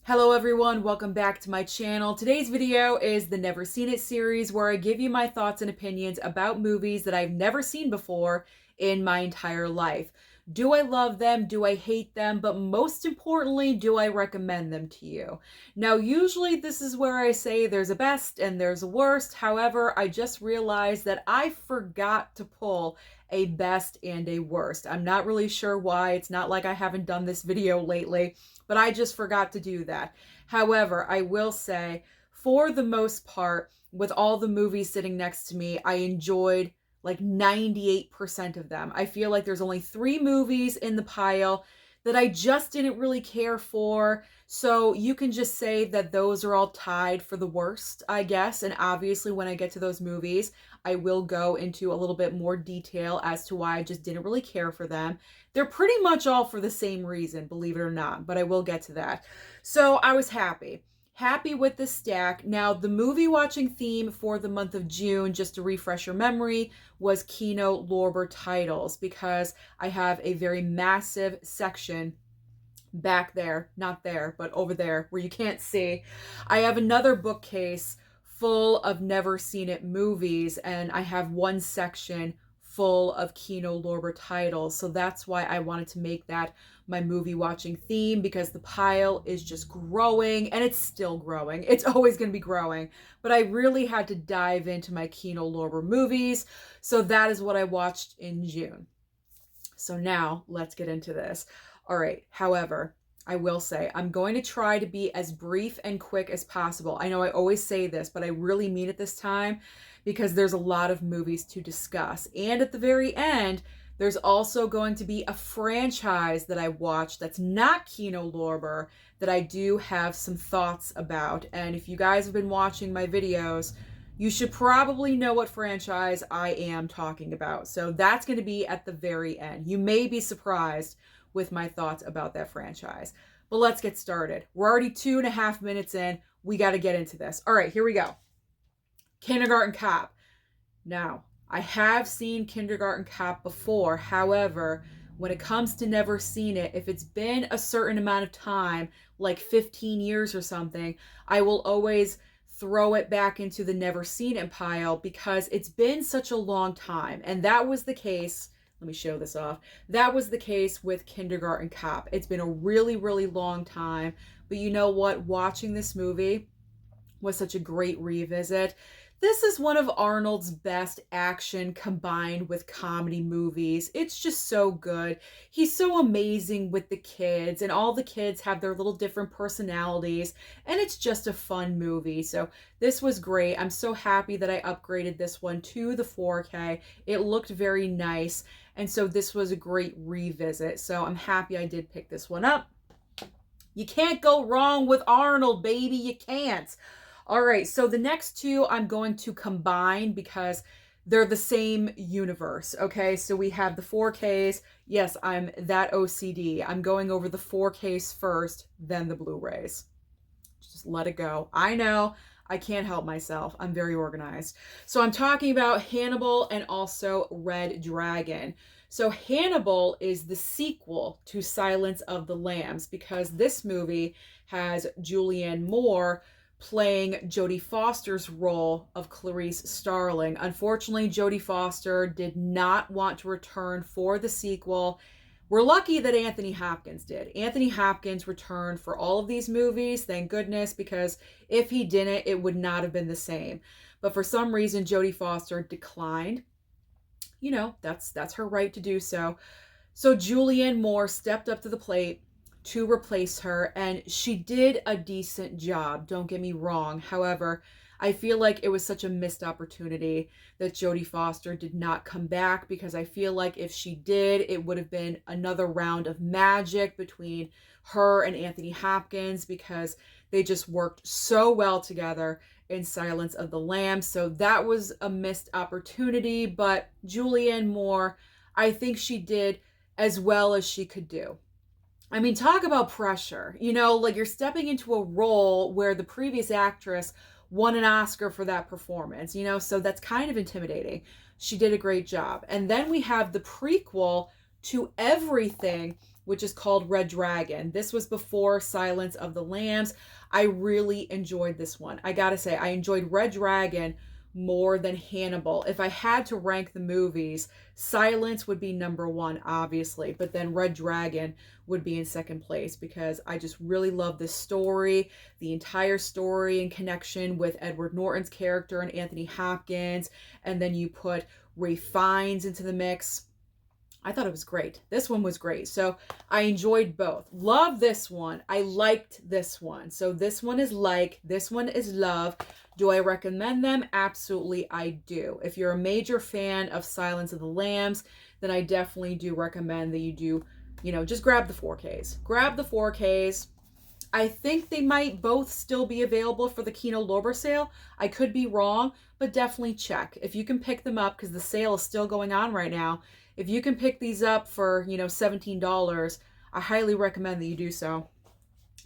Hello everyone, welcome back to my channel. Today's video is the Never Seen It series where I give you my thoughts and opinions about movies that I've never seen before in my entire life. Do I love them? Do I hate them? But most importantly, do I recommend them to you? Now, usually this is where I say there's a best and there's a worst. However, I just realized that I forgot to pull a best and a worst. I'm not really sure why. It's not like I haven't done this video lately, but I just forgot to do that. However, I will say, for the most part, with all the movies sitting next to me, I enjoyed like 98% of them. I feel like there's only 3 movies in the pile that I just didn't really care for. So you can just say that those are all tied for the worst, I guess. And obviously when I get to those movies, I will go into a little bit more detail as to why I just didn't really care for them. They're pretty much all for the same reason, believe it or not, but I will get to that. So I was happy with the stack. Now, the movie watching theme for the month of June, just to refresh your memory, was Kino Lorber titles, because I have a very massive section back there, not there, but over there where you can't see. I have another bookcase full of never seen it movies, and I have one section full of Kino Lorber titles. So that's why I wanted to make that my movie watching theme, because the pile is just growing, and it's still growing. It's always going to be growing, but I really had to dive into my Kino Lorber movies. So that is what I watched in June. So now let's get into this. All right. However, I will say I'm going to try to be as brief and quick as possible. I know I always say this, but I really mean it this time, because there's a lot of movies to discuss. And at the very end, there's also going to be a franchise that I watched that's not Kino Lorber that I do have some thoughts about. And if you guys have been watching my videos, you should probably know what franchise I am talking about. So that's going to be at the very end. You may be surprised with my thoughts about that franchise. But let's get started. We're already 2.5 minutes in. We got to get into this. All right, here we go. Kindergarten Cop. Now, I have seen Kindergarten Cop before. However, when it comes to never seen it, if it's been a certain amount of time, like 15 years or something, I will always throw it back into the never seen it pile, because it's been such a long time. And that was the case. Let me show this off. That was the case with Kindergarten Cop. It's been a really, really long time. But you know what? Watching this movie was such a great revisit. This is one of Arnold's best action combined with comedy movies. It's just so good. He's so amazing with the kids, and all the kids have their little different personalities, and it's just a fun movie. So this was great. I'm so happy that I upgraded this one to the 4K. It looked very nice, and so this was a great revisit. So I'm happy I did pick this one up. You can't go wrong with Arnold, baby. You can't. All right, so the next two I'm going to combine because they're the same universe, okay? So we have the 4Ks. Yes, I'm that OCD. I'm going over the 4Ks first, then the Blu-rays. Just let it go. I know, I can't help myself. I'm very organized. So I'm talking about Hannibal and also Red Dragon. So Hannibal is the sequel to Silence of the Lambs, because this movie has Julianne Moore playing Jodie Foster's role of Clarice Starling. Unfortunately, Jodie Foster did not want to return for the sequel. We're lucky that Anthony Hopkins did. Anthony Hopkins returned for all of these movies, thank goodness, because if he didn't, it would not have been the same. But for some reason, Jodie Foster declined. You know, that's her right to do so. So Julianne Moore stepped up to the plate to replace her, and she did a decent job, don't get me wrong. However, I feel like it was such a missed opportunity that Jodie Foster did not come back, because I feel like if she did, it would have been another round of magic between her and Anthony Hopkins, because they just worked so well together in Silence of the Lambs. So that was a missed opportunity, but Julianne Moore, I think she did as well as she could do. I mean, talk about pressure. You know, like you're stepping into a role where the previous actress won an Oscar for that performance, you know, so that's kind of intimidating. She did a great job. And then we have the prequel to everything which is called Red Dragon. This was before Silence of the Lambs. I really enjoyed this one. I gotta say, I enjoyed Red Dragon more than Hannibal. If I had to rank the movies, Silence would be number one, obviously, but then Red Dragon would be in second place because I just really love this story, the entire story in connection with Edward Norton's character and Anthony Hopkins, and then you put Ralph Fiennes into the mix. I thought it was great. This one was great. So I enjoyed both. Love this one. I liked this one. So this one is like, this one is love. Do I recommend them? Absolutely, I do. If you're a major fan of Silence of the Lambs, then I definitely do recommend that you do, you know, just grab the 4Ks. Grab the 4Ks. I think they might both still be available for the Kino Lorber sale. I could be wrong, but definitely check. If you can pick them up, because the sale is still going on right now, if you can pick these up for, you know, $17, I highly recommend that you do so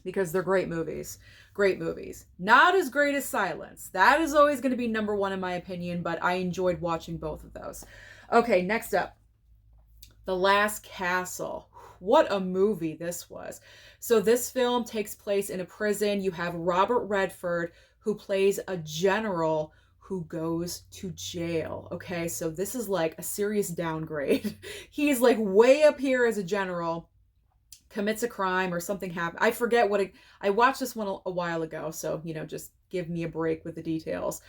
because they're great movies. Great movies. Not as great as Silence. That is always going to be number one in my opinion, but I enjoyed watching both of those. Okay, next up, The Last Castle. What a movie this was. So this film takes place in a prison. You have Robert Redford, who plays a general who goes to jail. Okay, so this is like a serious downgrade. He's like way up here as a general, commits a crime or something happens. I forget what I watched this one a while ago, so, you know, just give me a break with the details.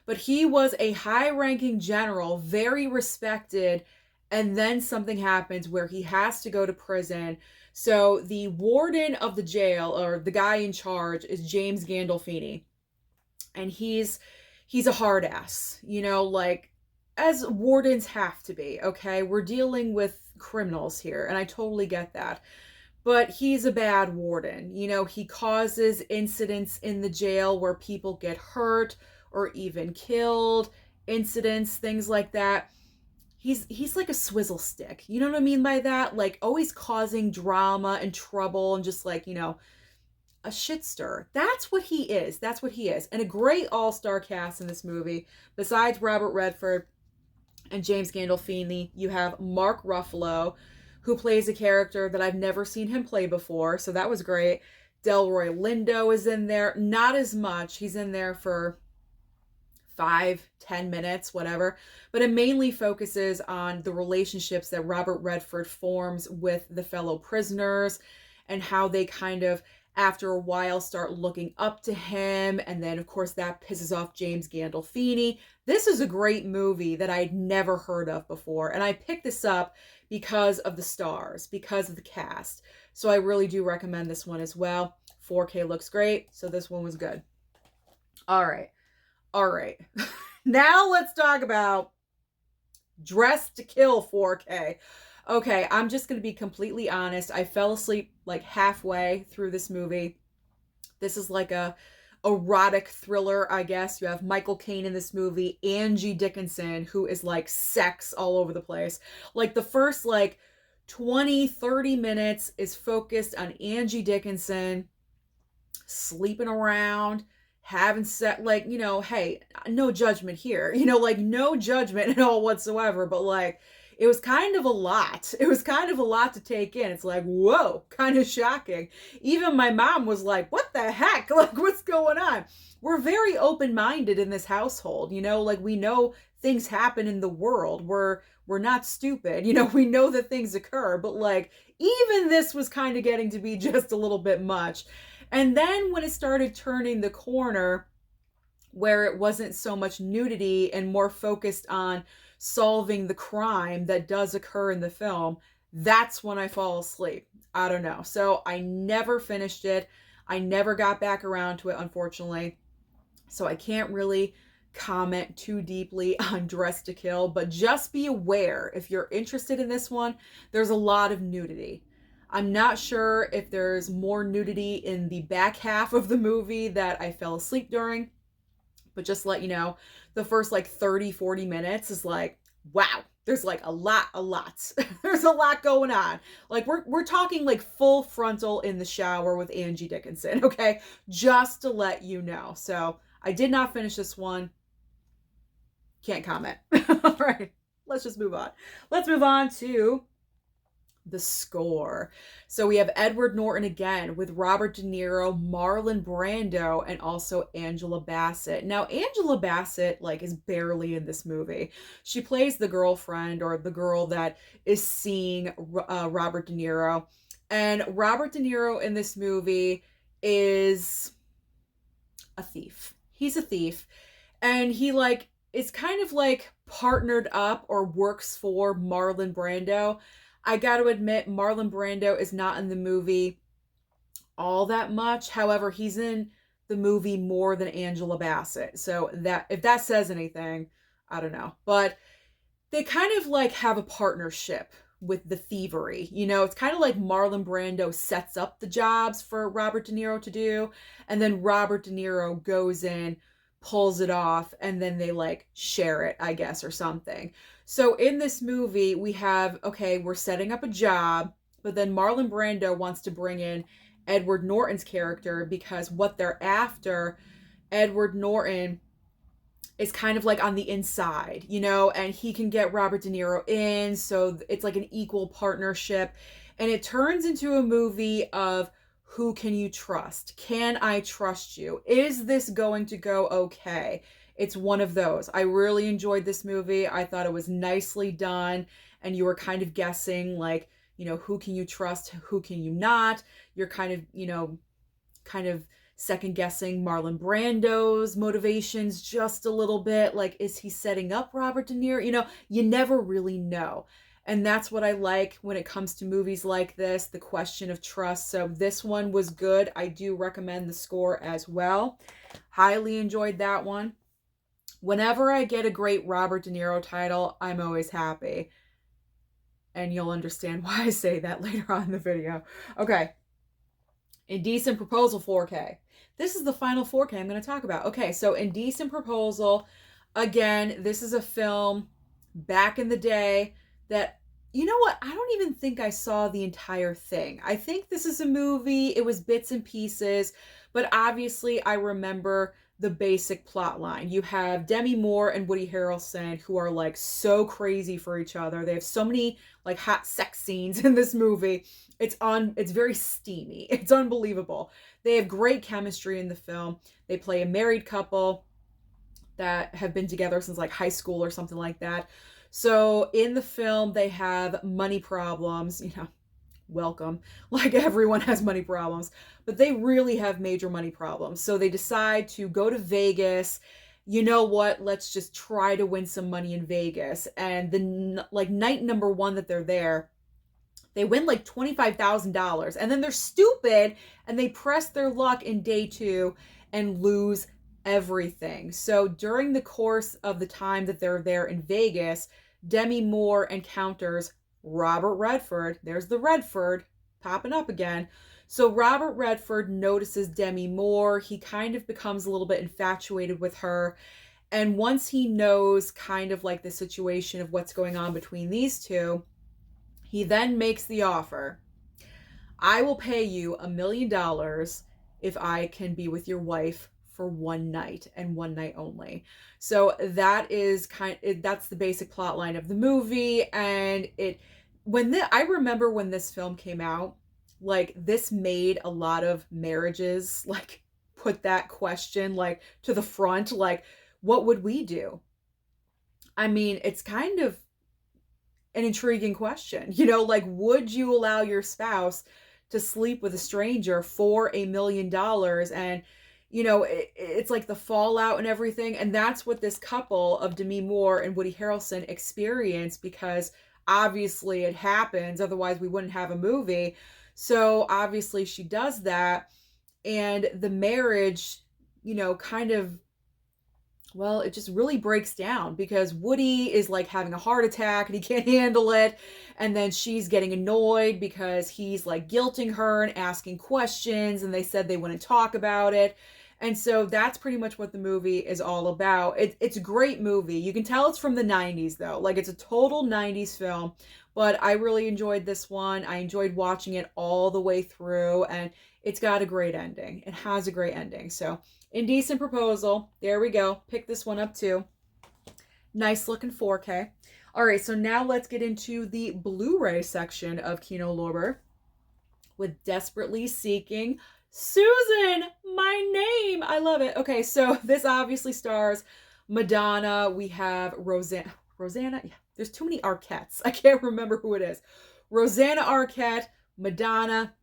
But he was a high-ranking general, very respected, and then something happens where he has to go to prison. So the warden of the jail, or the guy in charge, is James Gandolfini. And he's a hard ass, you know, like, as wardens have to be, okay? We're dealing with criminals here, and I totally get that. But he's a bad warden. You know, he causes incidents in the jail where people get hurt or even killed, incidents, things like that. He's like a swizzle stick. You know what I mean by that? Like, always causing drama and trouble and just like, you know, a shit stir. That's what he is. That's what he is. And a great all-star cast in this movie. Besides Robert Redford and James Gandolfini, you have Mark Ruffalo, who plays a character that I've never seen him play before. So that was great. Delroy Lindo is in there. Not as much. He's in there for 5-10 minutes, whatever. But it mainly focuses on the relationships that Robert Redford forms with the fellow prisoners and how they kind of, after a while, start looking up to him. And then, of course, that pisses off James Gandolfini. This is a great movie that I'd never heard of before. And I picked this up because of the stars, because of the cast. So I really do recommend this one as well. 4K looks great. So this one was good. All right. Now let's talk about Dressed to Kill 4K. Okay, I'm just going to be completely honest. I fell asleep like halfway through this movie. This is like a erotic thriller, I guess. You have Michael Caine in this movie, Angie Dickinson, who is like sex all over the place. Like the first like 20-30 minutes is focused on Angie Dickinson sleeping around, having sex, like, you know, hey, no judgment here, you know, like no judgment at all whatsoever, but like, it was kind of a lot. It was kind of a lot to take in. It's like, whoa, kind of shocking. Even my mom was like, what the heck? Like, what's going on? We're very open-minded in this household, you know, like we know things happen in the world. We're not stupid, you know, we know that things occur, but like, even this was kind of getting to be just a little bit much. And then when it started turning the corner, where it wasn't so much nudity and more focused on solving the crime that does occur in the film, that's when I fall asleep. I don't know. So I never finished it. I never got back around to it, unfortunately. So I can't really comment too deeply on Dressed to Kill, but just be aware, if you're interested in this one, there's a lot of nudity. I'm not sure if there's more nudity in the back half of the movie that I fell asleep during, but just to let you know, the first like 30-40 minutes is like, wow, there's like a lot. There's a lot going on. Like we're talking like full frontal in the shower with Angie Dickinson, okay? Just to let you know. So I did not finish this one. Can't comment. All right, let's just move on. Let's move on to the score. So we have Edward Norton again with Robert De Niro, Marlon Brando, and also Angela Bassett. Now, Angela Bassett, like, is barely in this movie. She plays the girlfriend, or the girl that is seeing Robert De Niro. And Robert De Niro in this movie is a thief. He's a thief. And he, like, is kind of like partnered up or works for Marlon Brando. I got to admit, Marlon Brando is not in the movie all that much. However, he's in the movie more than Angela Bassett. So that, if that says anything, I don't know. But they kind of like have a partnership with the thievery. You know, it's kind of like Marlon Brando sets up the jobs for Robert De Niro to do, and then Robert De Niro goes in, pulls it off, and then they like share it, I guess, or something. So in this movie, we have, okay, we're setting up a job, but then Marlon Brando wants to bring in Edward Norton's character because what they're after, Edward Norton is kind of like on the inside, you know, and he can get Robert De Niro in. So it's like an equal partnership. And it turns into a movie of who can you trust? Can I trust you? Is this going to go okay? It's one of those. I really enjoyed this movie. I thought it was nicely done. And you were kind of guessing, like, you know, who can you trust? Who can you not? You're kind of, you know, kind of second guessing Marlon Brando's motivations just a little bit. Like, is he setting up Robert De Niro? You know, you never really know. And that's what I like when it comes to movies like this, the question of trust. So this one was good. I do recommend the score as well. Highly enjoyed that one. Whenever I get a great Robert De Niro title, I'm always happy. And you'll understand why I say that later on in the video. Okay. Indecent Proposal 4K. This is the final 4K I'm going to talk about. Okay, so Indecent Proposal, again, this is a film back in the day that, you know what, I don't even think I saw the entire thing. I think this is a movie, it was bits and pieces, but obviously I remember the basic plot line. You have Demi Moore and Woody Harrelson, who are like so crazy for each other. They have so many like hot sex scenes in this movie. It's very steamy. It's unbelievable. They have great chemistry in the film. They play a married couple that have been together since like high school or something like that. So in the film, they have money problems, you know, welcome. Like, everyone has money problems, but they really have major money problems. So they decide to go to Vegas. You know what? Let's just try to win some money in Vegas. And the like night number one that they're there, they win like $25,000, and then they're stupid and they press their luck in day two and lose everything. So during the course of the time that they're there in Vegas, Demi Moore encounters Robert Redford. There's the Redford popping up again. So Robert Redford notices Demi Moore. He kind of becomes a little bit infatuated with her. And once he knows kind of like the situation of what's going on between these two, he then makes the offer. I will pay you $1 million if I can be with your wife for one night and one night only. So that is that's the basic plot line of the movie. And I remember when this film came out, like, this made a lot of marriages like put that question like to the front, like, what would we do? I mean, it's kind of an intriguing question, you know, like, would you allow your spouse to sleep with a stranger for $1 million? And, you know, it's like the fallout and everything. And that's what this couple of Demi Moore and Woody Harrelson experienced, because obviously it happens. Otherwise we wouldn't have a movie. So obviously she does that. And the marriage, you know, kind of, well, it just really breaks down because Woody is like having a heart attack and he can't handle it. And then she's getting annoyed because he's like guilting her and asking questions, and they said they wouldn't talk about it. And so that's pretty much what the movie is all about. It's a great movie. You can tell it's from the 90s though. Like, it's a total 90s film, but I really enjoyed this one. I enjoyed watching it all the way through, and it's got a great ending. It has a great ending. So Indecent Proposal, there we go. Pick this one up too. Nice looking 4K. All right, so now let's get into the Blu-ray section of Kino Lorber with Desperately Seeking Susan, my name. I love it. Okay, so this obviously stars Madonna. We have Rosanna. Yeah, there's too many Arquettes. I can't remember who it is. Rosanna Arquette, Madonna.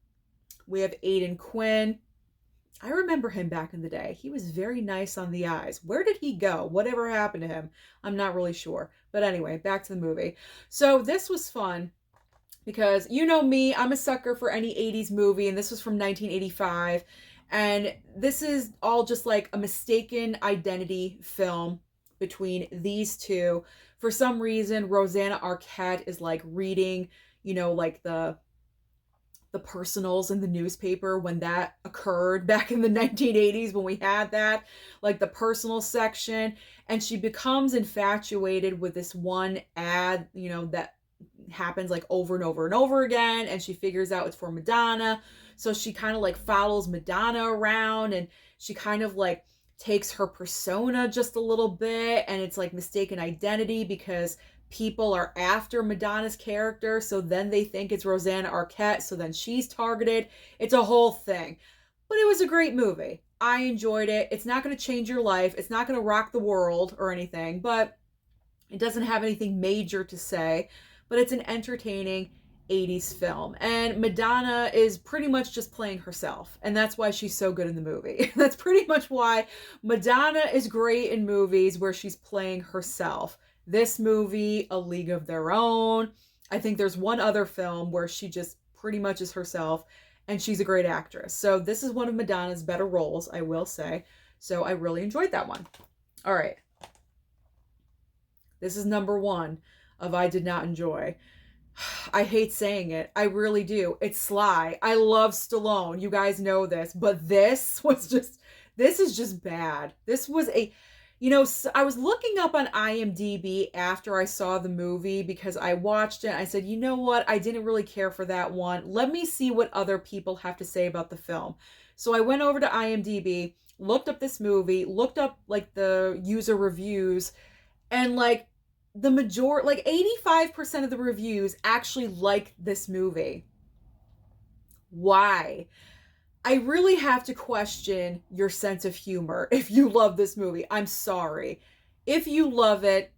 We have Aidan Quinn. I remember him back in the day. He was very nice on the eyes. Where did he go? Whatever happened to him? I'm not really sure. But anyway, back to the movie. So this was fun because you know me, I'm a sucker for any 80s movie, and this was from 1985. And this is all just like a mistaken identity film between these two. For some reason, Rosanna Arquette is like reading, like the personals in the newspaper when that occurred back in the 1980s, when we had that, like the personal section. And she becomes infatuated with this one ad, that happens like over and over and over again. And she figures out it's for Madonna. So she kind of like follows Madonna around, and she kind of like takes her persona just a little bit. And it's like mistaken identity because people are after Madonna's character, so then they think it's Rosanna Arquette, so then she's targeted. It's a whole thing. But it was a great movie. I enjoyed it. It's not going to change your life. It's not going to rock the world or anything, but it doesn't have anything major to say. But it's an entertaining 80s film. And Madonna is pretty much just playing herself. And that's why she's so good in the movie. That's pretty much why Madonna is great in movies where she's playing herself. This movie, A League of Their Own. I think there's one other film where she just pretty much is herself, and she's a great actress. So this is one of Madonna's better roles, I will say. So I really enjoyed that one. All right. This is number one of I did not enjoy. I hate saying it. I really do. It's Sly. I love Stallone. You guys know this. But this is just bad. This was I was looking up on IMDb after I saw the movie because I watched it. I said, you know what? I didn't really care for that one. Let me see what other people have to say about the film. So I went over to IMDb, looked up this movie, looked up like the user reviews, and like the majority, like 85% of the reviews actually like this movie. Why? I really have to question your sense of humor if you love this movie. I'm sorry. If you love it,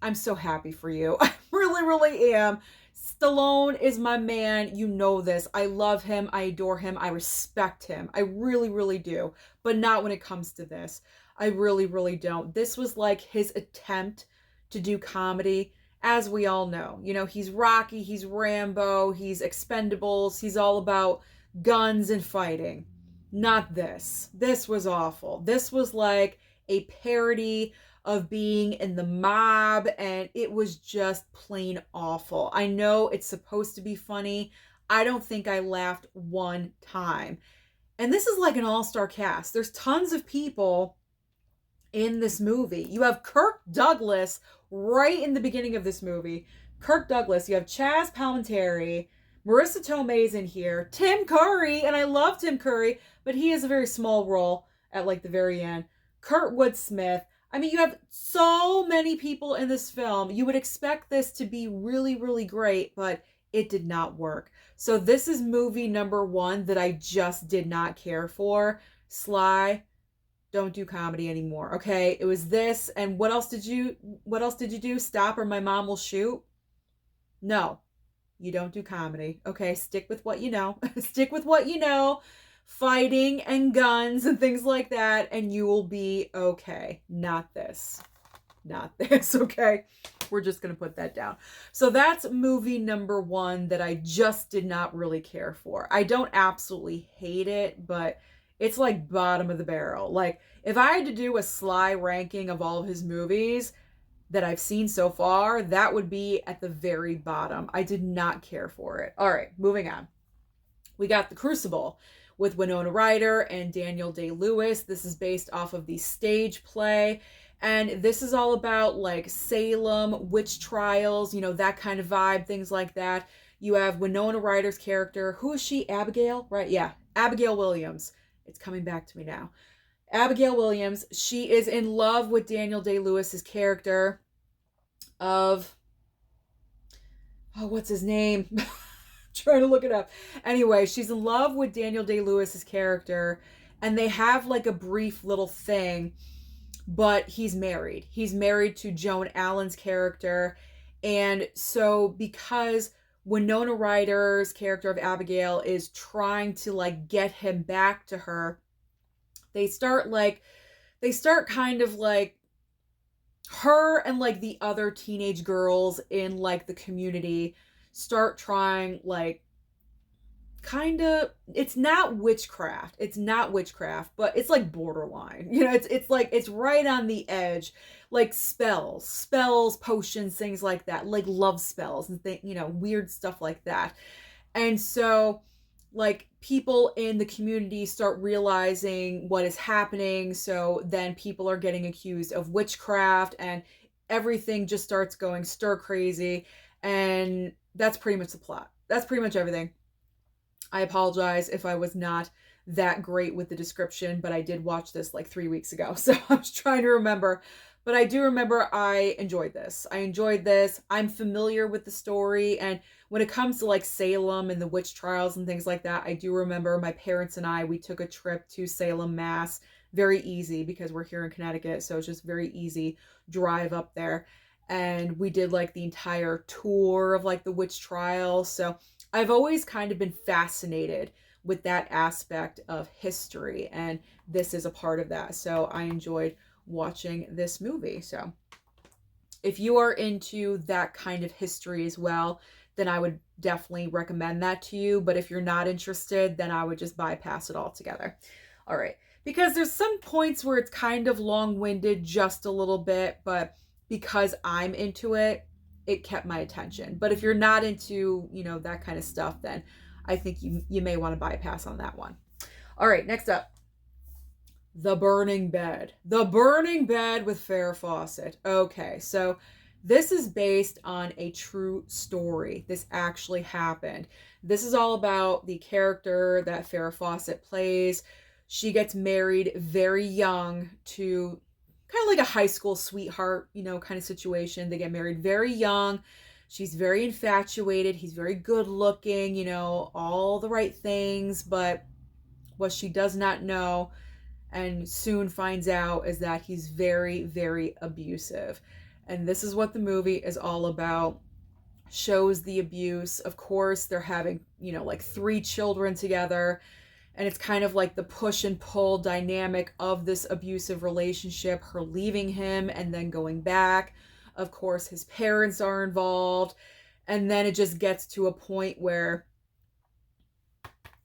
I'm so happy for you. I really, really am. Stallone is my man. You know this. I love him. I adore him. I respect him. I really, really do. But not when it comes to this. I really, really don't. This was like his attempt to do comedy. As we all know, he's Rocky, he's Rambo, he's Expendables. He's all about guns and fighting. Not this. This was awful. This was like a parody of being in the mob, and it was just plain awful. I know it's supposed to be funny. I don't think I laughed one time. And this is like an all-star cast. There's tons of people in this movie. You have Kirk Douglas right in the beginning of this movie. Kirk Douglas. You have Chaz Palminteri. Marissa Tomei's in here. Tim Curry, and I love Tim Curry, but he has a very small role at like the very end. Kurtwood Smith. I mean, you have so many people in this film. You would expect this to be really, really great, but it did not work. So this is movie number one that I just did not care for. Sly, don't do comedy anymore, okay? It was this, and what else did you do? Stop or my mom will shoot? No. You don't do comedy, okay? Stick with what you know. Stick with what you know. Fighting and guns and things like that, and you will be okay. Not this. Not this, okay? We're just going to put that down. So that's movie number one that I just did not really care for. I don't absolutely hate it, but it's like bottom of the barrel. Like, if I had to do a Sly ranking of all of his movies that I've seen so far, that would be at the very bottom. I did not care for it. All right, moving on. We got The Crucible with Winona Ryder and Daniel Day-Lewis. This is based off of the stage play. And this is all about like Salem, witch trials, that kind of vibe, things like that. You have Winona Ryder's character. Who is she? Abigail? Right? Yeah. Abigail Williams. It's coming back to me now. Abigail Williams. She is in love with Daniel Day-Lewis's character. of, oh, what's his name? Trying to look it up. Anyway, she's in love with Daniel Day-Lewis's character, and they have like a brief little thing, but he's married. He's married to Joan Allen's character. And so because Winona Ryder's character of Abigail is trying to like get him back to her, they start kind of like, her and like the other teenage girls in like the community start trying like, kind of, it's not witchcraft, but it's like borderline, you know, it's like, it's right on the edge, like spells, potions, things like that, like love spells and you know, weird stuff like that. And so like people in the community start realizing what is happening, so then people are getting accused of witchcraft, and everything just starts going stir crazy. And that's pretty much the plot. That's pretty much everything. I apologize if I was not that great with the description, but I did watch this like 3 weeks ago, so I was trying to remember. But I do remember I enjoyed this. I'm familiar with the story, and when it comes to like Salem and the witch trials and things like that, I do remember my parents and we took a trip to Salem, Mass. Very easy because we're here in Connecticut, so it's just very easy drive up there. And we did like the entire tour of like the witch trial. So I've always kind of been fascinated with that aspect of history, and this is a part of that. So I enjoyed watching this movie. So if you are into that kind of history as well, then I would definitely recommend that to you. But if you're not interested, then I would just bypass it altogether. All right. Because there's some points where it's kind of long-winded just a little bit, but because I'm into it, it kept my attention. But if you're not into, you know, that kind of stuff, then I think you may want to bypass on that one. All right, next up. The Burning Bed. The Burning Bed with Farrah Fawcett. Okay, so this is based on a true story. This actually happened. This is all about the character that Farrah Fawcett plays. She gets married very young to kind of like a high school sweetheart, you know, kind of situation. They get married very young. She's very infatuated. He's very good looking, you know, all the right things. But what she does not know and soon finds out is that he's very, very abusive. And this is what the movie is all about. Shows the abuse. Of course, they're having, you know, like 3 children together. And it's kind of like the push and pull dynamic of this abusive relationship, her leaving him and then going back. Of course, his parents are involved. And then it just gets to a point where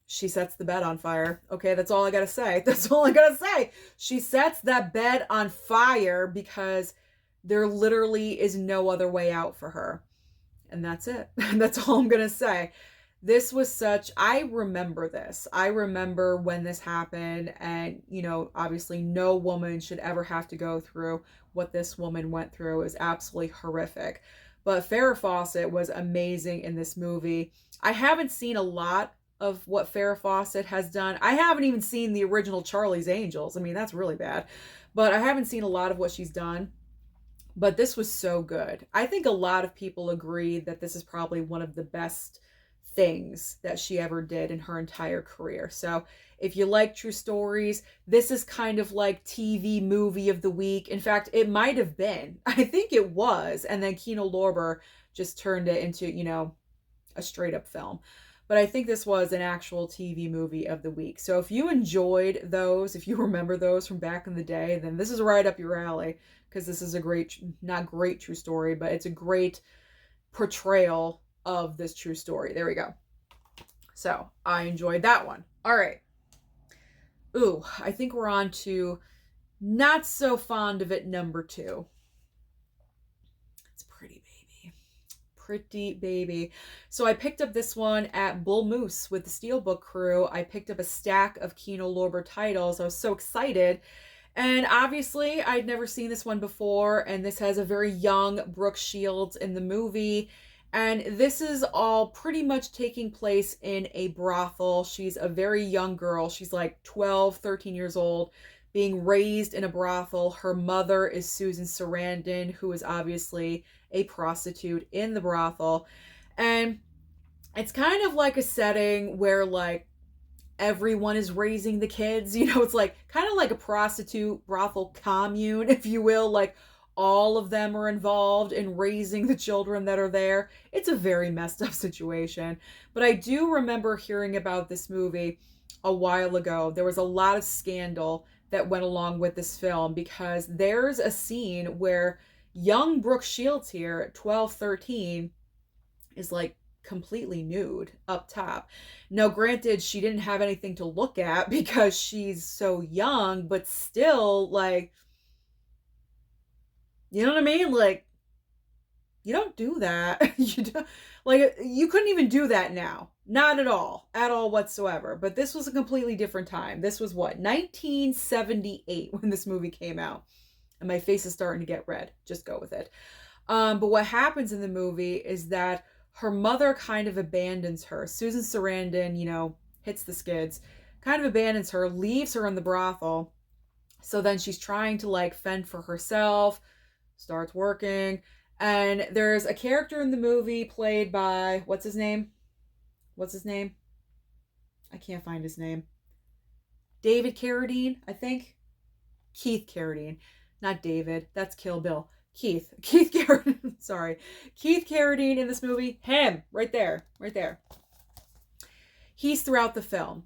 she sets the bed on fire. Okay, that's all I gotta say. That's all I gotta say. She sets that bed on fire because there literally is no other way out for her. And that's it. That's all I'm gonna say. This was such, I remember this. I remember when this happened, and, you know, obviously no woman should ever have to go through what this woman went through. It was absolutely horrific. But Farrah Fawcett was amazing in this movie. I haven't seen a lot of what Farrah Fawcett has done. I haven't even seen the original Charlie's Angels. I mean, that's really bad. But I haven't seen a lot of what she's done. But this was so good. I think a lot of people agree that this is probably one of the best things that she ever did in her entire career. So if you like true stories, this is kind of like TV movie of the week. In fact, it might have been. I think it was. And then Kino Lorber just turned it into, you know, a straight up film. But I think this was an actual TV movie of the week. So if you enjoyed those, if you remember those from back in the day, then this is right up your alley, because this is a great, not great true story, but it's a great portrayal of this true story. There we go. So I enjoyed that one. All right. Ooh, I think we're on to not so fond of it number 2. It's Pretty Baby. Pretty Baby. So I picked up this one at Bull Moose with the Steelbook crew. I picked up a stack of Kino Lorber titles. I was so excited. And obviously, I'd never seen this one before. And this has a very young Brooke Shields in the movie. And this is all pretty much taking place in a brothel. She's a very young girl. She's like 12, 13 years old, being raised in a brothel. Her mother is Susan Sarandon, who is obviously a prostitute in the brothel. And it's kind of like a setting where like everyone is raising the kids. It's like kind of like a prostitute brothel commune, if you will. Like all of them are involved in raising the children that are there. It's a very messed up situation. But I do remember hearing about this movie a while ago. There was a lot of scandal that went along with this film because there's a scene where young Brooke Shields here, 12, 13, is like completely nude up top. Now, granted, she didn't have anything to look at because she's so young, but still, like, you know what I mean? Like, you don't do that. You couldn't even do that now. Not at all whatsoever. But this was a completely different time. This was what, 1978 when this movie came out. And my face is starting to get red. Just go with it. But what happens in the movie is that her mother kind of abandons her. Susan Sarandon, hits the skids, kind of abandons her, leaves her in the brothel. So then she's trying to like fend for herself, starts working. And there's a character in the movie played by, what's his name? I can't find his name. David Carradine, I think. Keith Carradine. Not David. That's Kill Bill. Keith Carradine. Sorry. Keith Carradine in this movie. Him. Right there. He's throughout the film.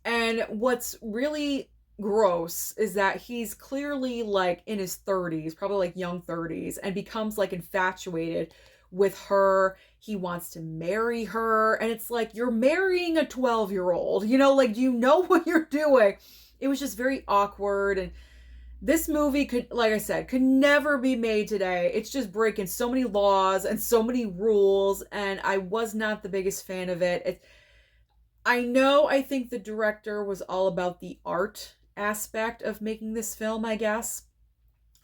And what's really gross is that he's clearly like in his 30s, probably like young 30s, and becomes like infatuated with her. He wants to marry her. And it's like, you're marrying a 12-year-old, like, you know what you're doing. It was just very awkward. And this movie could, like I said, could never be made today. It's just breaking so many laws and so many rules. And I was not the biggest fan of it. I think the director was all about the art aspect of making this film, I guess.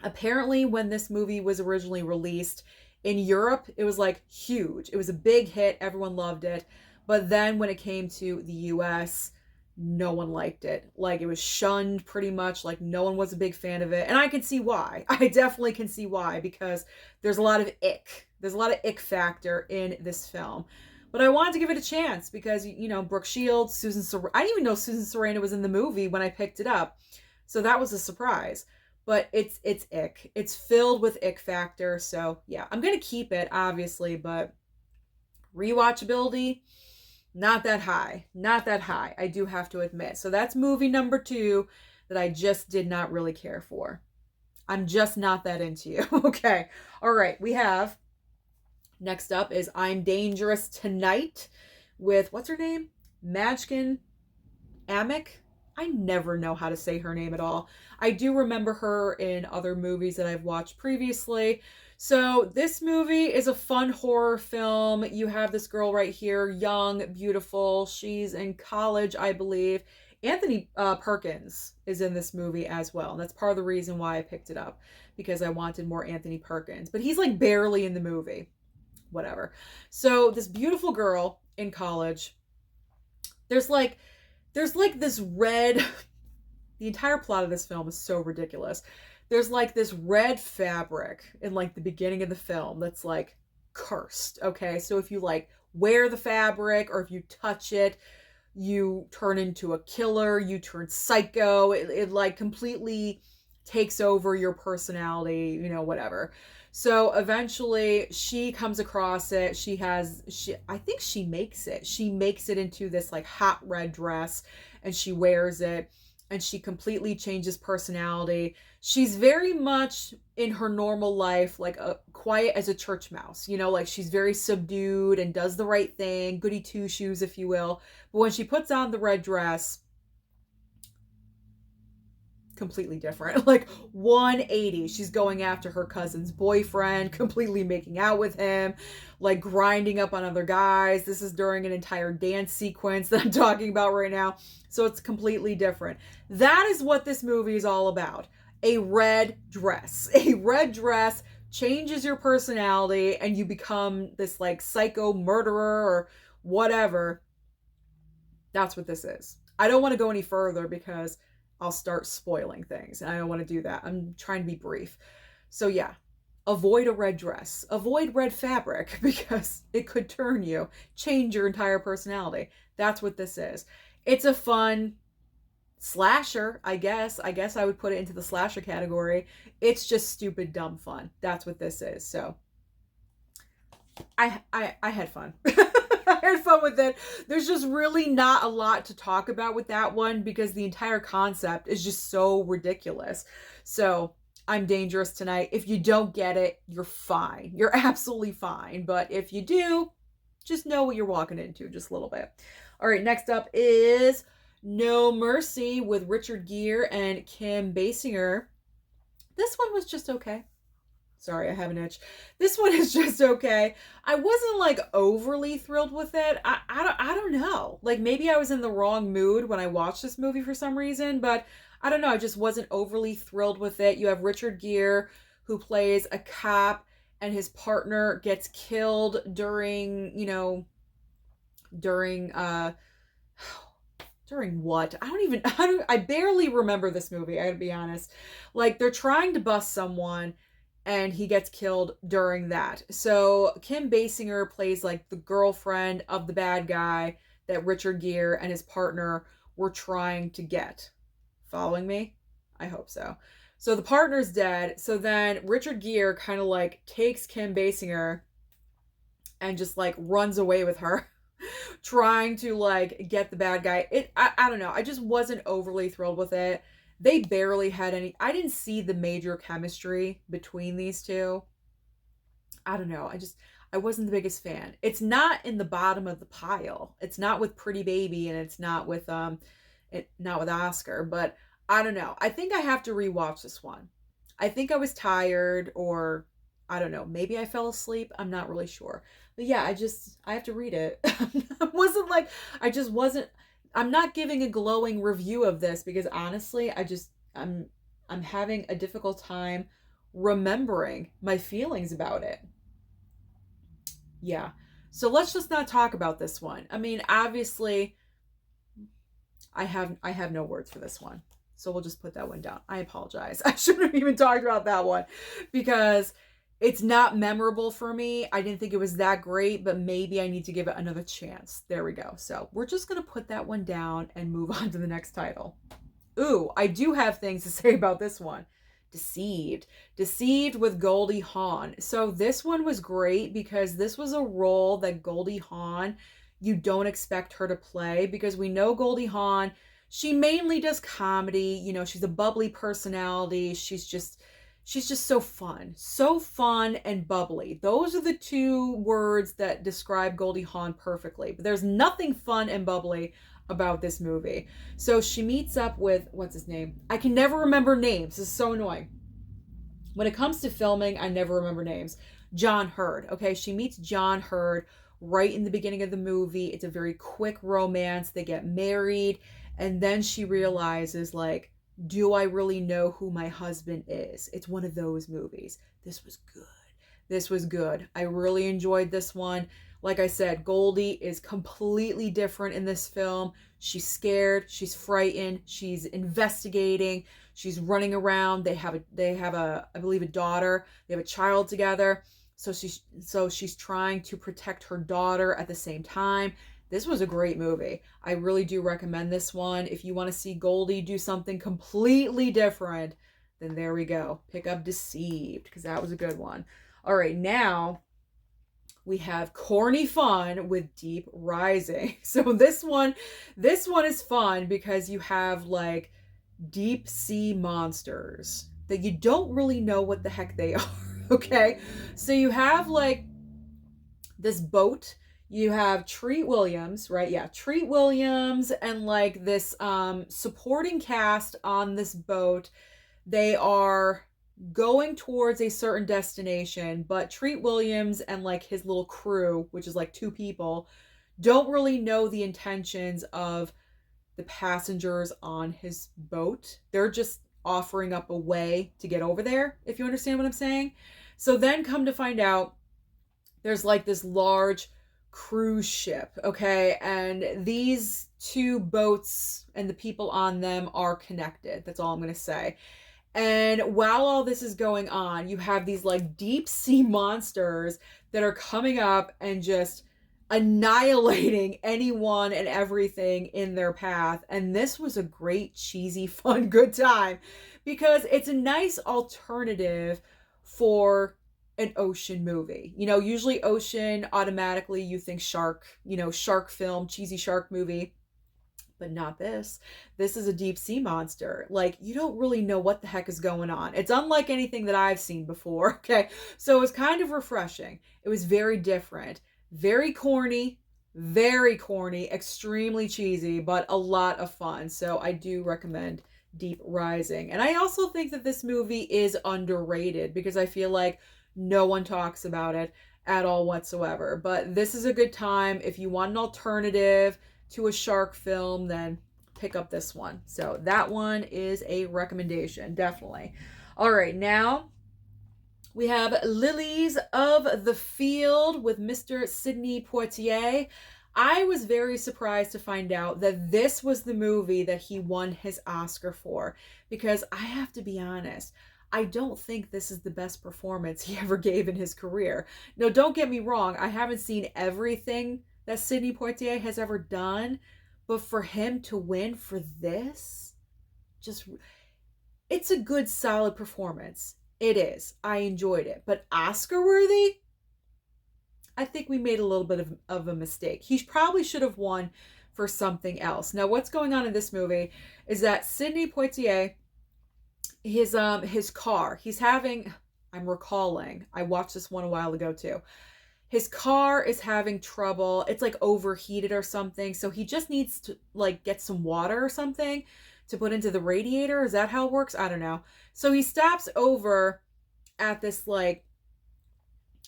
Apparently, when this movie was originally released in Europe, it was like huge. It was a big hit. Everyone loved it. But then when it came to the US, no one liked it. Like, it was shunned pretty much. Like, no one was a big fan of it. And I can see why. I definitely can see why, because there's a lot of ick. There's a lot of ick factor in this film. But I wanted to give it a chance because, Brooke Shields, I didn't even know Susan Sarandon was in the movie when I picked it up. So that was a surprise. But it's ick. It's filled with ick factor. So, yeah, I'm going to keep it, obviously. But rewatchability, not that high. I do have to admit. So that's movie number 2 that I just did not really care for. I'm just not that into you. Okay. All right. Next up is I'm Dangerous Tonight with, what's her name? Majken Amick? I never know how to say her name at all. I do remember her in other movies that I've watched previously. So this movie is a fun horror film. You have this girl right here, young, beautiful. She's in college, I believe. Anthony Perkins is in this movie as well. And that's part of the reason why I picked it up, because I wanted more Anthony Perkins. But he's like barely in the movie. Whatever. So this beautiful girl in college, there's like this red, the entire plot of this film is so ridiculous. There's like this red fabric in like the beginning of the film that's like cursed. Okay. So if you like wear the fabric or if you touch it, you turn into a killer, you turn psycho. It like completely takes over your personality, whatever. So eventually she comes across it. I think she makes it. She makes it into this like hot red dress and she wears it and she completely changes personality. She's very much in her normal life, like quiet as a church mouse, like she's very subdued and does the right thing, goody two shoes, if you will. But when she puts on the red dress, completely different. Like 180. She's going after her cousin's boyfriend, completely making out with him, like grinding up on other guys. This is during an entire dance sequence that I'm talking about right now. So it's completely different. That is what this movie is all about. A red dress. A red dress changes your personality and you become this like psycho murderer or whatever. That's what this is. I don't want to go any further because I'll start spoiling things and I don't want to do that. I'm trying to be brief. So yeah, avoid a red dress, avoid red fabric, because it could turn you, change your entire personality. That's what this is. It's a fun slasher, I guess. I guess I would put it into the slasher category. It's just stupid, dumb fun. That's what this is. So I had fun. I had fun with it. There's just really not a lot to talk about with that one because the entire concept is just so ridiculous. So I'm dangerous tonight. If you don't get it, you're fine. You're absolutely fine. But if you do, just know what you're walking into just a little bit. All right, next up is No Mercy with Richard Gere and Kim Basinger. This one was just okay. Sorry, I have an itch. This one is just okay. I wasn't like overly thrilled with it. I don't know. Like maybe I was in the wrong mood when I watched this movie for some reason, but I don't know. I just wasn't overly thrilled with it. You have Richard Gere who plays a cop and his partner gets killed during what? I barely remember this movie, I gotta be honest. Like they're trying to bust someone and he gets killed during that. So Kim Basinger plays like the girlfriend of the bad guy that Richard Gere and his partner were trying to get. Following me? I hope so. So the partner's dead. So then Richard Gere kind of like takes Kim Basinger and just like runs away with her. Trying to like get the bad guy. I don't know. I just wasn't overly thrilled with it. They barely had any. I didn't see the major chemistry between these two. I don't know. I wasn't the biggest fan. It's not in the bottom of the pile. It's not with Pretty Baby and it's not with not with Oscar, but I don't know. I think I have to rewatch this one. I think I was tired or I don't know. Maybe I fell asleep. I'm not really sure. But yeah, I have to read it. I'm not giving a glowing review of this because honestly, I'm having a difficult time remembering my feelings about it. Yeah. So let's just not talk about this one. I mean, obviously I have no words for this one. So we'll just put that one down. I apologize. I shouldn't have even talked about that one because it's not memorable for me. I didn't think it was that great, but maybe I need to give it another chance. There we go. So we're just going to put that one down and move on to the next title. Ooh, I do have things to say about this one. Deceived. Deceived with Goldie Hawn. So this one was great because this was a role that Goldie Hawn, you don't expect her to play because we know Goldie Hawn, she mainly does comedy. You know, she's a bubbly personality. She's just so fun and bubbly. Those are the two words that describe Goldie Hawn perfectly. But there's nothing fun and bubbly about this movie. So she meets up with, what's his name? I can never remember names. This is so annoying. When it comes to filming, I never remember names. John Hurd. Okay, she meets John Hurd right in the beginning of the movie. It's a very quick romance. They get married. And then she realizes, like, do I really know who my husband is? It's one of those movies. This was good. This was good. I really enjoyed this one. Like I said, Goldie is completely different in this film. She's scared. She's frightened. She's investigating. She's running around. They have a I believe a daughter. They have a child together. So she's trying to protect her daughter at the same time. This was a great movie. I really do recommend this one. If you want to see Goldie do something completely different, then there we go. Pick up Deceived, because that was a good one. All right, now we have corny fun with Deep Rising. So this one is fun because you have like deep sea monsters that you don't really know what the heck they are. Okay, so you have like this boat. You have Treat Williams, right? Yeah, Treat Williams and like this supporting cast on this boat. They are going towards a certain destination, but Treat Williams and like his little crew, which is like 2 people, don't really know the intentions of the passengers on his boat. They're just offering up a way to get over there, if you understand what I'm saying. So then come to find out, there's like this large cruise ship, okay? And these 2 boats and the people on them are connected. That's all I'm going to say. And while all this is going on, you have these like deep sea monsters that are coming up and just annihilating anyone and everything in their path. And this was a great, cheesy, fun, good time because it's a nice alternative for an ocean movie. You know, usually ocean, automatically you think shark, you know, shark film, cheesy shark movie. But not this. This is a deep sea monster. Like, you don't really know what the heck is going on. It's unlike anything that I've seen before, okay? So it was kind of refreshing. It was very different. Very corny, extremely cheesy, but a lot of fun. So I do recommend Deep Rising. And I also think that this movie is underrated because I feel like no one talks about it at all whatsoever. But this is a good time. If you want an alternative to a shark film, then pick up this one. So that one is a recommendation, definitely. All right, now we have Lilies of the Field with Mr. Sidney Poitier. I was very surprised to find out that this was the movie that he won his Oscar for, because I have to be honest, I don't think this is the best performance he ever gave in his career. No, don't get me wrong, I haven't seen everything that Sidney Poitier has ever done, but for him to win for this, just, it's a good, solid performance. It is. I enjoyed it. But Oscar worthy? I think we made a little bit of a mistake. He probably should have won for something else. Now, what's going on in this movie is that Sidney Poitier, his car, he's having, I'm recalling, I watched this one a while ago too. His car is having trouble. It's like overheated or something. So he just needs to like get some water or something to put into the radiator. Is that how it works? I don't know. So he stops over at this like,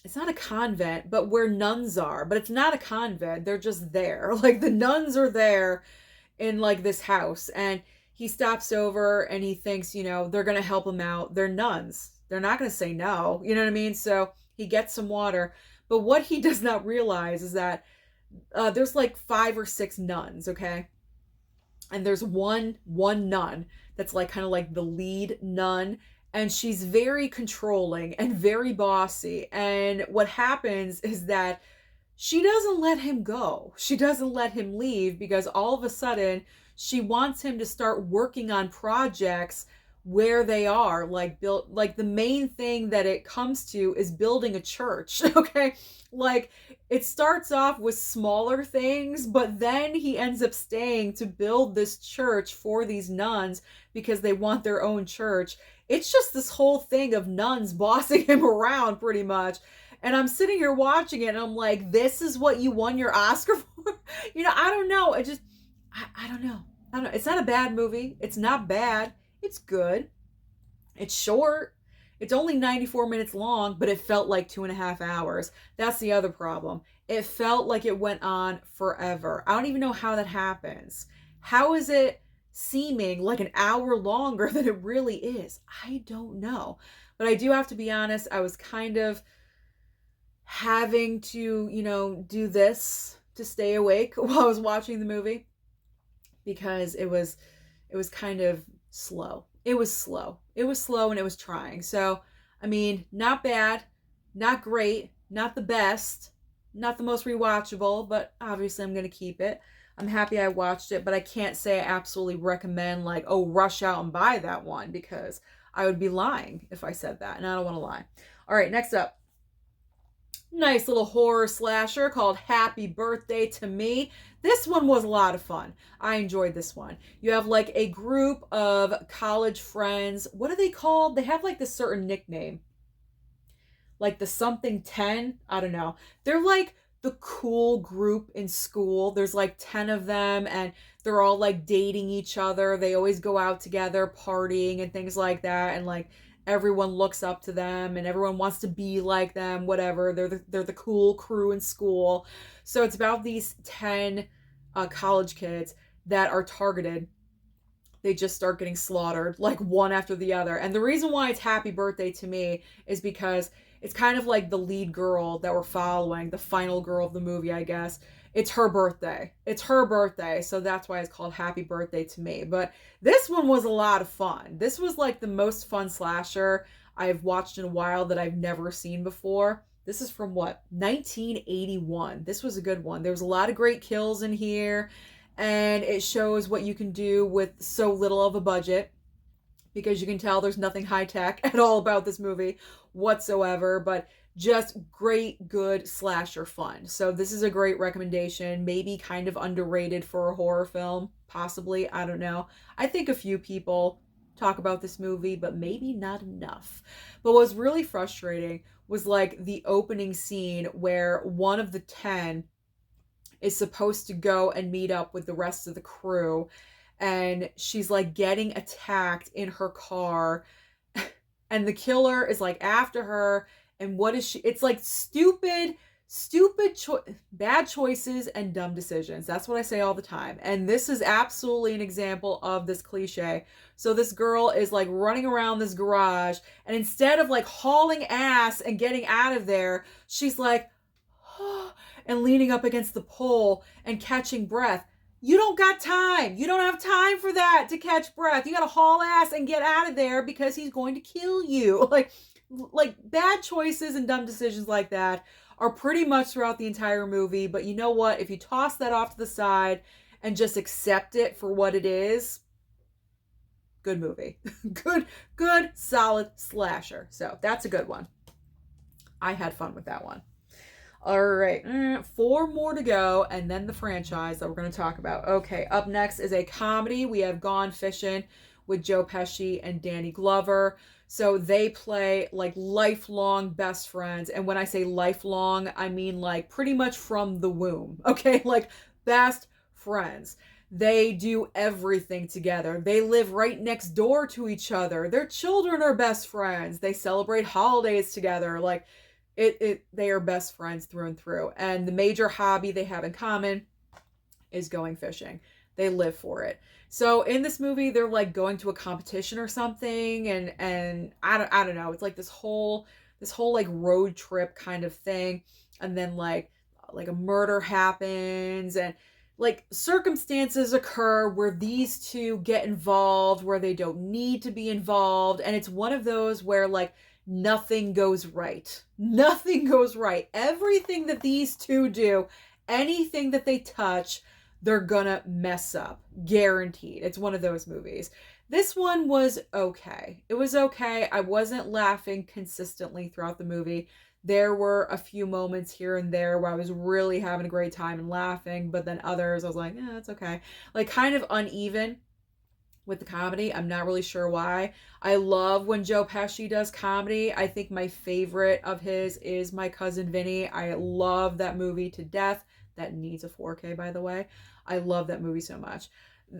it's not a convent, but where nuns are. But it's not a convent. They're just there. Like the nuns are there in like this house. And he stops over and he thinks, you know, they're going to help him out. They're nuns. They're not going to say no. You know what I mean? So he gets some water. But what he does not realize is that there's like 5 or 6 nuns, okay? And there's one nun that's like kind of like the lead nun, and she's very controlling and very bossy. And what happens is that she doesn't let him go. She doesn't let him leave because all of a sudden she wants him to start working on projects where they are, like built, like the main thing that it comes to is building a church. Okay, like it starts off with smaller things, but then he ends up staying to build this church for these nuns because they want their own church. It's just this whole thing of nuns bossing him around pretty much. And I'm sitting here watching it and I'm like, this is what you won your Oscar for? You know, I don't know. I don't know. I don't know. It's not a bad movie. It's not bad. It's good. It's short. It's only 94 minutes long, but it felt like 2.5 hours. That's the other problem. It felt like it went on forever. I don't even know how that happens. How is it seeming like an hour longer than it really is? I don't know. But I do have to be honest, I was kind of having to, you know, do this to stay awake while I was watching the movie because it was kind of slow. It was slow and it was trying. So, I mean, not bad, not great, not the best, not the most rewatchable, but obviously I'm going to keep it. I'm happy I watched it, but I can't say I absolutely recommend like, oh, rush out and buy that one because I would be lying if I said that, and I don't want to lie. All right, next up. Nice little horror slasher called Happy Birthday to Me. This one was a lot of fun. I enjoyed this one. You have like a group of college friends. What are they called? They have like this certain nickname. Like the something 10. I don't know. They're like the cool group in school. There's like 10 of them and they're all like dating each other. They always go out together, partying and things like that. And like everyone looks up to them and everyone wants to be like them, whatever. They're the cool crew in school. So it's about these 10 college kids that are targeted. They just start getting slaughtered like one after the other. And the reason why it's Happy Birthday to Me is because It's kind of like the lead girl that we're following, the final girl of the movie, I guess. It's her birthday. It's her birthday, so that's why it's called Happy Birthday to Me. But this one was a lot of fun. This was like the most fun slasher I've watched in a while that I've never seen before. This is from what? 1981. This was a good one. There was a lot of great kills in here, and it shows what you can do with so little of a budget, because you can tell there's nothing high tech at all about this movie whatsoever, but just great, good slasher fun. So this is a great recommendation, maybe kind of underrated for a horror film, possibly, I don't know. I think a few people talk about this movie, but maybe not enough. But what was really frustrating was like the opening scene where one of the 10 is supposed to go and meet up with the rest of the crew, and she's like getting attacked in her car, and the killer is like after her. And what is she? It's like bad choices and dumb decisions. That's what I say all the time. And this is absolutely an example of this cliche. So this girl is like running around this garage, and instead of like hauling ass and getting out of there, she's like, and leaning up against the pole and catching breath. You don't got time. You don't have time for that, to catch breath. You got to haul ass and get out of there because he's going to kill you. Like bad choices and dumb decisions like that are pretty much throughout the entire movie. But you know what? If you toss that off to the side and just accept it for what it is, good movie. good, solid slasher. So that's a good one. I had fun with that one. All right, 4 more to go, and then the franchise that we're going to talk about. Okay, up next is a comedy. We have Gone Fishing with Joe Pesci and Danny Glover. So they play like lifelong best friends. And when I say lifelong, I mean like pretty much from the womb. Okay, like best friends. They do everything together. They live right next door to each other. Their children are best friends. They celebrate holidays together. Like, they are best friends through and through. And the major hobby they have in common is going fishing. They live for it. So in this movie, they're like going to a competition or something, and I don't know. It's like this whole like road trip kind of thing, and then like a murder happens, and like circumstances occur where these two get involved where they don't need to be involved, and it's one of those where like nothing goes right. Nothing goes right. Everything that these two do, anything that they touch, they're gonna mess up. Guaranteed. It's one of those movies. This one was okay. It was okay. I wasn't laughing consistently throughout the movie. There were a few moments here and there where I was really having a great time and laughing, but then others I was like, it's okay. Like kind of uneven with the comedy. I'm not really sure why. I love when Joe Pesci does comedy. I think my favorite of his is My Cousin Vinny. I love that movie to death. That needs a 4K, by the way. I love that movie so much.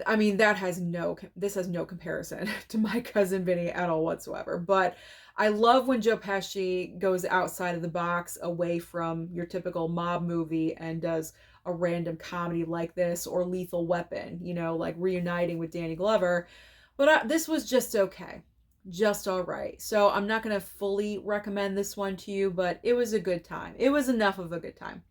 I mean, this has no comparison to My Cousin Vinny at all whatsoever. But I love when Joe Pesci goes outside of the box, away from your typical mob movie, and does a random comedy like this, or Lethal Weapon, like reuniting with Danny Glover. But this was just okay. Just all right. So I'm not going to fully recommend this one to you, but it was a good time. It was enough of a good time.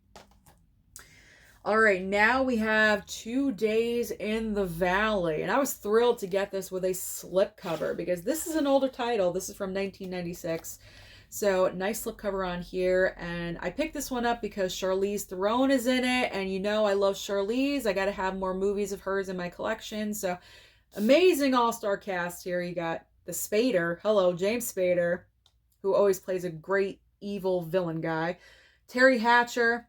All right, now we have 2 Days in the Valley. And I was thrilled to get this with a slipcover, because this is an older title. This is from 1996. So nice slipcover on here. And I picked this one up because Charlize Theron is in it. And I love Charlize. I got to have more movies of hers in my collection. So amazing all-star cast here. You got the Spader. Hello, James Spader, who always plays a great evil villain guy. Terry Hatcher.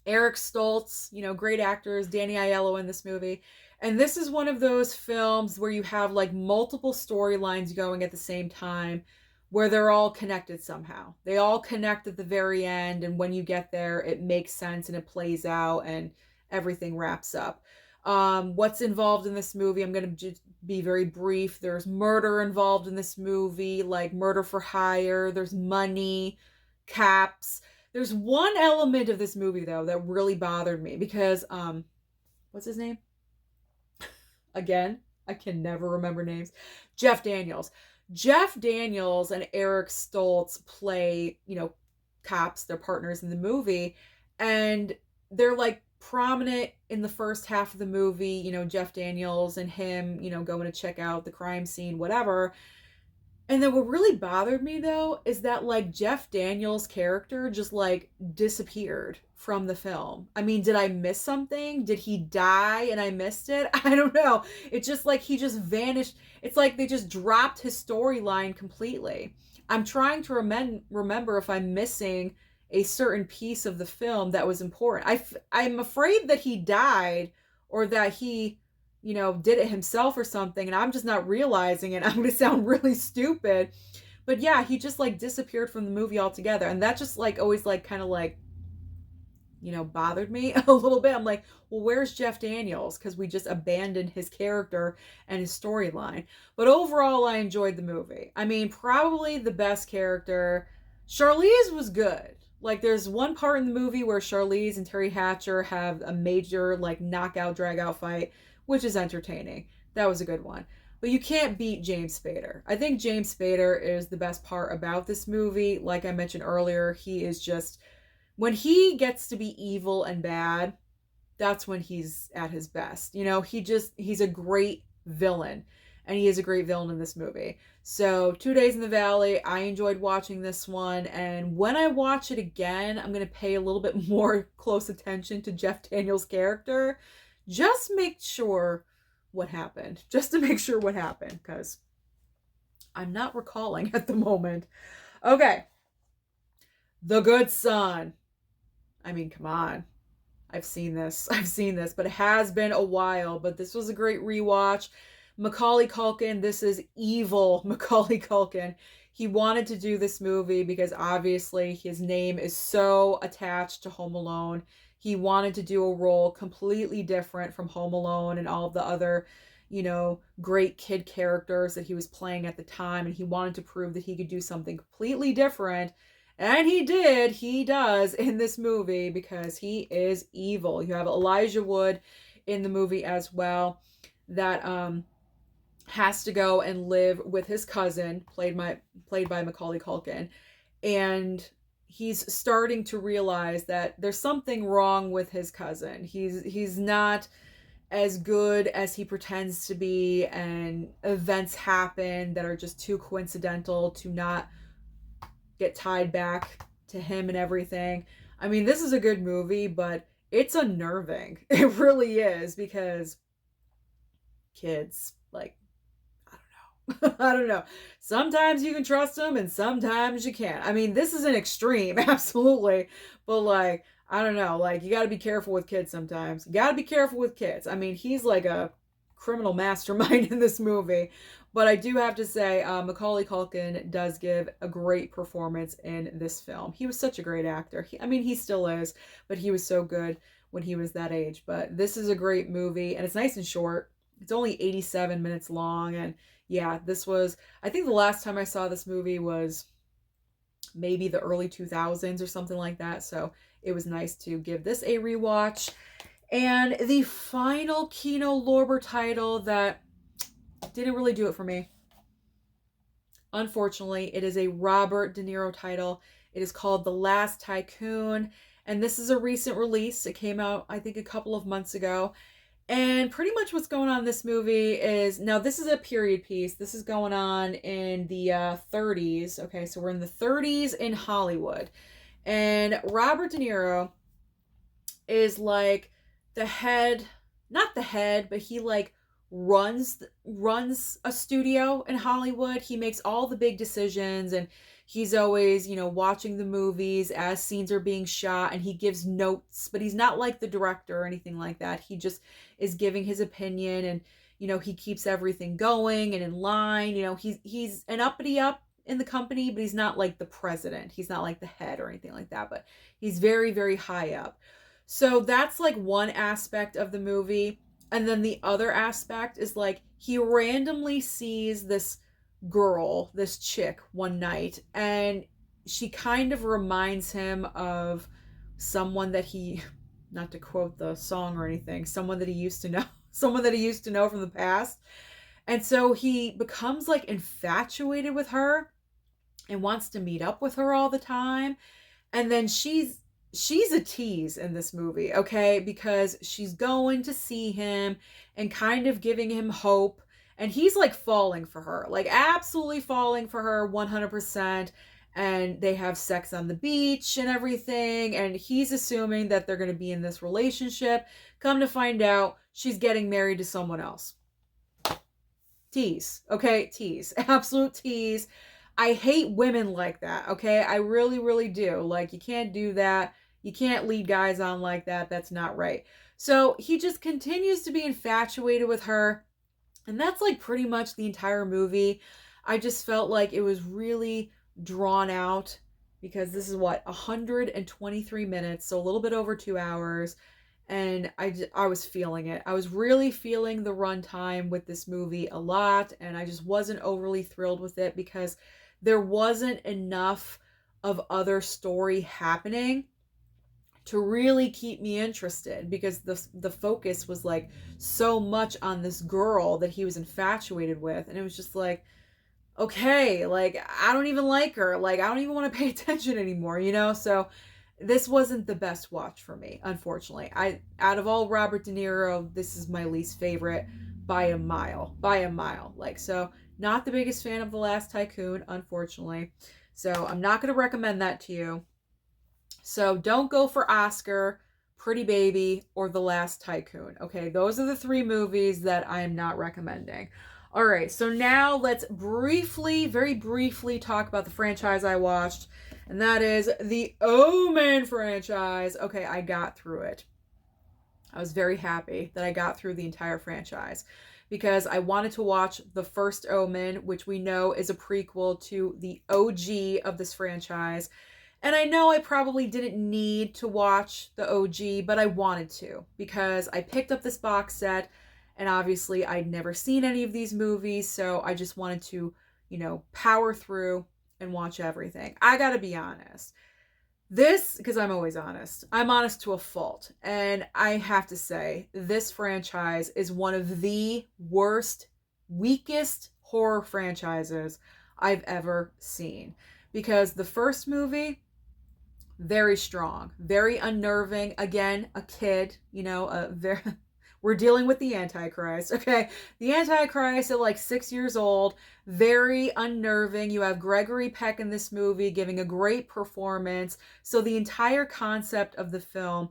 Eric Stoltz, great actors, Danny Aiello in this movie. And this is one of those films where you have like multiple storylines going at the same time, where they're all connected somehow. They all connect at the very end, and when you get there, it makes sense and it plays out and everything wraps up. What's involved in this movie, I'm going to just be very brief. There's murder involved in this movie, like murder for hire. There's money, caps. There's one element of this movie, though, that really bothered me because, what's his name? Again, I can never remember names. Jeff Daniels. Jeff Daniels and Eric Stoltz play, cops, they're partners in the movie, and they're like prominent in the first half of the movie, Jeff Daniels and him, going to check out the crime scene, whatever. And then what really bothered me though is that like Jeff Daniels' character just like disappeared from the film. I mean, did I miss something? Did he die and I missed it? I don't know. It's just like he just vanished. It's like they just dropped his storyline completely. I'm trying to remember if I'm missing a certain piece of the film that was important. I'm afraid that he died or that he did it himself or something, and I'm just not realizing it. I'm going to sound really stupid. But yeah, he just like disappeared from the movie altogether. And that just like always like kind of like, bothered me a little bit. I'm like, well, where's Jeff Daniels? Because we just abandoned his character and his storyline. But overall, I enjoyed the movie. I mean, probably the best character. Charlize was good. Like, there's one part in the movie where Charlize and Terry Hatcher have a major, like, knockout, drag-out fight, which is entertaining. That was a good one. But you can't beat James Spader. I think James Spader is the best part about this movie. Like I mentioned earlier, he is just... when he gets to be evil and bad, that's when he's at his best. He's a great villain. And he is a great villain in this movie. So, 2 Days in the Valley, I enjoyed watching this one. And when I watch it again, I'm going to pay a little bit more close attention to Jeff Daniels' character. Just make sure what happened. Just to make sure what happened. Because I'm not recalling at the moment. Okay. The Good Son. I mean, come on. I've seen this, but it has been a while. But this was a great rewatch. Macaulay Culkin, this is evil Macaulay Culkin. He wanted to do this movie because obviously his name is so attached to Home Alone. He wanted to do a role completely different from Home Alone and all of the other, great kid characters that he was playing at the time. And he wanted to prove that he could do something completely different. And he does in this movie because he is evil. You have Elijah Wood in the movie as well that has to go and live with his cousin, played by Macaulay Culkin. And he's starting to realize that there's something wrong with his cousin. He's not as good as he pretends to be, and events happen that are just too coincidental to not get tied back to him and everything. I mean, this is a good movie, but it's unnerving. It really is, because kids, like, I don't know. Sometimes you can trust them and sometimes you can't. I mean, this is an extreme, absolutely. But like, I don't know. Like, you got to be careful with kids sometimes. You got to be careful with kids. I mean, he's like a criminal mastermind in this movie. But I do have to say, Macaulay Culkin does give a great performance in this film. He was such a great actor. He still is, but he was so good when he was that age. But this is a great movie, and it's nice and short. It's only 87 minutes long, and yeah, I think the last time I saw this movie was maybe the early 2000s or something like that, so it was nice to give this a rewatch. And the final Kino Lorber title that didn't really do it for me, unfortunately, it is a Robert De Niro title. It is called The Last Tycoon, and this is a recent release. It came out, I think, a couple of months ago. And pretty much what's going on in this movie is, now this is a period piece. This is going on in the 30s. Okay, so we're in the 30s in Hollywood. And Robert De Niro is like the head, not the head, but he like runs a studio in Hollywood. He makes all the big decisions, and he's always, watching the movies as scenes are being shot, and he gives notes, but he's not like the director or anything like that. He just is giving his opinion, and, he keeps everything going and in line. He's an uppity up in the company, but he's not like the president. He's not like the head or anything like that, but he's very, very high up. So that's like one aspect of the movie. And then the other aspect is like he randomly sees this girl, this chick, one night, and she kind of reminds him of someone that he, not to quote the song or anything, someone that he used to know from the past. And so he becomes like infatuated with her and wants to meet up with her all the time. And then she's a tease in this movie, okay? Because she's going to see him and kind of giving him hope, and he's like falling for her, like absolutely falling for her 100%. And they have sex on the beach and everything, and he's assuming that they're going to be in this relationship. Come to find out, she's getting married to someone else. Tease, okay? Tease. Absolute tease. I hate women like that, okay? I really, really do. Like, you can't do that. You can't lead guys on like that. That's not right. So he just continues to be infatuated with her. And that's like pretty much the entire movie. I just felt like it was really drawn out because this is what, 123 minutes, so a little bit over 2 hours. And I was feeling it. I was really feeling the runtime with this movie a lot, and I just wasn't overly thrilled with it because there wasn't enough of other story happening to really keep me interested, because the focus was like so much on this girl that he was infatuated with, and it was just like, okay, like I don't even like her, like I don't even want to pay attention anymore, you know? So this wasn't the best watch for me, unfortunately. Out of all Robert De Niro, this is my least favorite by a mile, like. So not the biggest fan of The Last Tycoon, unfortunately. So I'm not going to recommend that to you. So don't go for Oscar, Pretty Baby, or The Last Tycoon. Okay, those are the three movies that I am not recommending. All right, so now let's very briefly talk about the franchise I watched, and that is the Omen franchise. Okay, I got through it. I was very happy that I got through the entire franchise because I wanted to watch the first Omen, which we know is a prequel to the OG of this franchise. And I know I probably didn't need to watch the OG, but I wanted to because I picked up this box set and obviously I'd never seen any of these movies, so I just wanted to, power through and watch everything. I gotta be honest. Because I'm always honest. I'm honest to a fault. And I have to say, this franchise is one of the worst, weakest horror franchises I've ever seen. Because the first movie, very strong, very unnerving. Again, a kid, we're dealing with the Antichrist, okay? The Antichrist at like 6 years old, very unnerving. You have Gregory Peck in this movie giving a great performance. So the entire concept of the film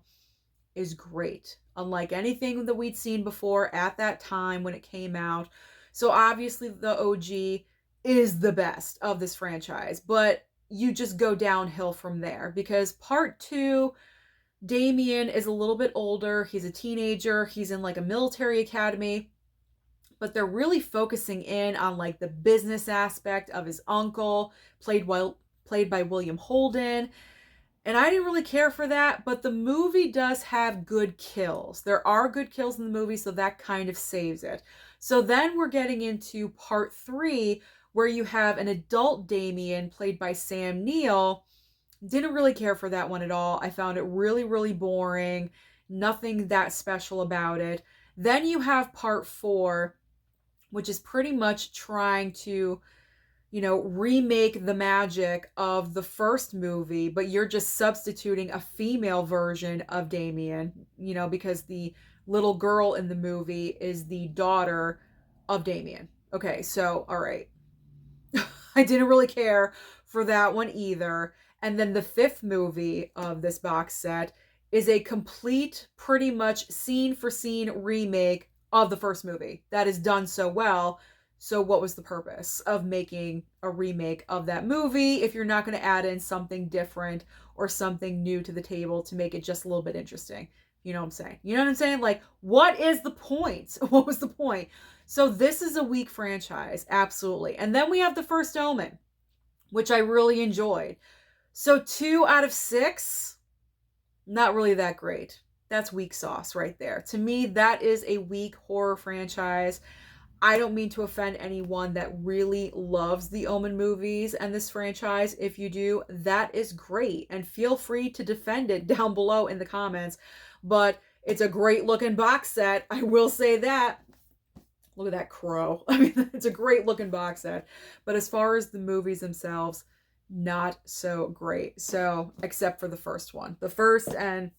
is great, unlike anything that we'd seen before at that time when it came out. So obviously the OG is the best of this franchise, but you just go downhill from there because part two, Damien is a little bit older. He's a teenager. He's in like a military academy, but they're really focusing in on like the business aspect of his uncle, played by William Holden. And I didn't really care for that, but the movie does have good kills. There are good kills in the movie, so that kind of saves it. So then we're getting into part three, where you have an adult Damien played by Sam Neill. Didn't really care for that one at all. I found it really, really boring. Nothing that special about it. Then you have part four, which is pretty much trying to, remake the magic of the first movie, but you're just substituting a female version of Damien, because the little girl in the movie is the daughter of Damien. Okay, so, all right. I didn't really care for that one either. And then the fifth movie of this box set is a complete, pretty much scene for scene remake of the first movie that is done so well. So what was the purpose of making a remake of that movie if you're not going to add in something different or something new to the table to make it just a little bit interesting? You know what I'm saying? You know what I'm saying? Like, what is the point? What was the point? So this is a weak franchise, absolutely. And then we have the first Omen, which I really enjoyed. So 2 out of 6, not really that great. That's weak sauce right there. To me, that is a weak horror franchise. I don't mean to offend anyone that really loves the Omen movies and this franchise. If you do, that is great. And feel free to defend it down below in the comments. But it's a great looking box set. I will say that. Look at that crow. I mean, it's a great looking box set. But as far as the movies themselves, not so great. So, except for the first one. The first and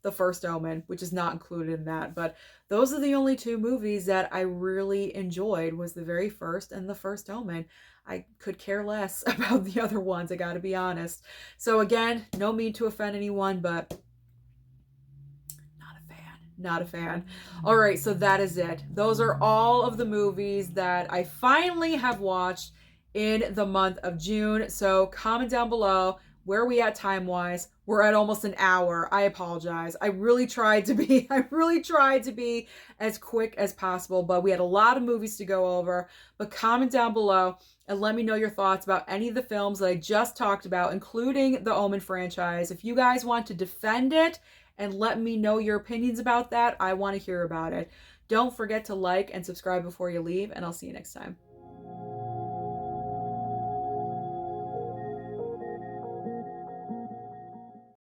the first Omen, which is not included in that. But those are the only two movies that I really enjoyed, was the very first and the first Omen. I could care less about the other ones, I gotta be honest. So again, no mean to offend anyone, but not a fan. All right, so that is it. Those are all of the movies that I finally have watched in the month of June. So comment down below, where are we at time-wise? We're at almost an hour. I apologize. I really tried to be as quick as possible, but we had a lot of movies to go over. But comment down below and let me know your thoughts about any of the films that I just talked about, including the Omen franchise. If you guys want to defend it and let me know your opinions about that, I want to hear about it. Don't forget to like and subscribe before you leave, and I'll see you next time.